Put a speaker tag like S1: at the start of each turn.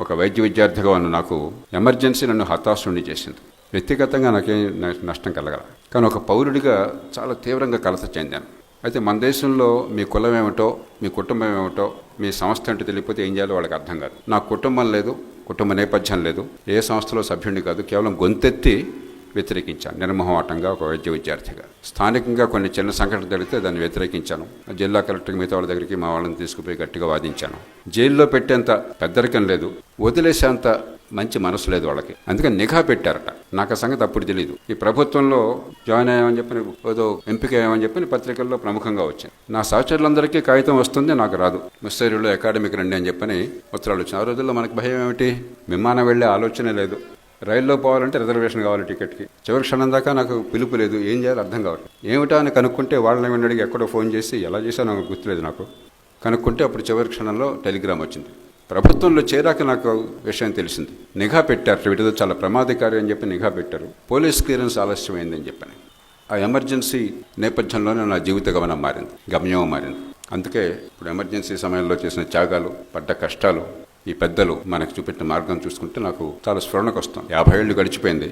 S1: ఒక వైద్య విద్యార్థిగా ఉన్న నాకు ఎమర్జెన్సీ నన్ను హతాశుని చేసింది. వ్యక్తిగతంగా నాకేం నష్టం కలగల, కానీ ఒక పౌరుడిగా చాలా తీవ్రంగా కలత చెందాను. అయితే మన దేశంలో మీ కులం ఏమిటో, మీ కుటుంబం ఏమిటో, మీ సంస్థ అంటే తెలియకపోతే ఏం చేయాలో వాళ్ళకి అర్థం కాదు. నాకు కుటుంబం లేదు, కుటుంబ నేపథ్యం లేదు, ఏ సంస్థలో సభ్యుడిని కాదు, కేవలం గొంతెత్తి వ్యతిరేకించాను నిర్మోహమాటంగా ఒక వైద్య విద్యార్థిగా. స్థానికంగా కొన్ని చిన్న సంఘటన జరిగితే దాన్ని వ్యతిరేకించాను. జిల్లా కలెక్టర్ మిగతా వాళ్ళ దగ్గరికి మా వాళ్ళని తీసుకుపోయి గట్టిగా వాదించాను. జైల్లో పెట్టేంత పెద్దరికం లేదు, వదిలేసేంత మంచి మనసు లేదు వాళ్ళకి, అందుకని నిఘా పెట్టారట. నాకు ఆ సంగతి అప్పుడు తెలియదు. ఈ ప్రభుత్వంలో జాయిన్ అయ్యామని చెప్పని, ఏదో ఎంపిక అయ్యామని చెప్పని పత్రికల్లో ప్రముఖంగా వచ్చింది. నా సహచరులందరికీ కాగితం వస్తుంది, నాకు రాదు. మిస్సరీలో అకాడమిక్ రండి అని చెప్పని ఉత్తరాలు వచ్చిన. ఆ రోజుల్లో మనకు భయం ఏమిటి, విమానం వెళ్ళే ఆలోచనే లేదు. రైల్లో పోవాలంటే రిజర్వేషన్ కావాలి టికెట్కి. చివరి క్షణం దాకా నాకు పిలుపు లేదు, ఏం చేయాలో అర్థం కావాలి. ఏమిటా అని కనుక్కుంటే వాళ్ళని వెంటడికి ఎక్కడో ఫోన్ చేసి ఎలా చేశానో నాకు గుర్తులేదు. నాకు కనుక్కుంటే అప్పుడు చివరి క్షణంలో టెలిగ్రామ్ వచ్చింది. ప్రభుత్వంలో చేరాక నాకు విషయం తెలిసింది. నిఘా పెట్టారు, వీటితో చాలా ప్రమాదకారి అని చెప్పి నిఘా పెట్టారు. పోలీస్ క్లియరెన్స్ ఆలస్యమైందని చెప్పని. ఆ ఎమర్జెన్సీ నేపథ్యంలోనే నా జీవిత గమ్యం మారింది. అందుకే ఇప్పుడు ఎమర్జెన్సీ సమయంలో చేసిన త్యాగాలు, పడ్డ కష్టాలు, ఈ పెద్దలు మనకు చూపెట్టిన మార్గం చూసుకుంటే నాకు చాలా స్ఫురణకు వస్తాం. 50 ఏళ్ళు గడిచిపోయింది.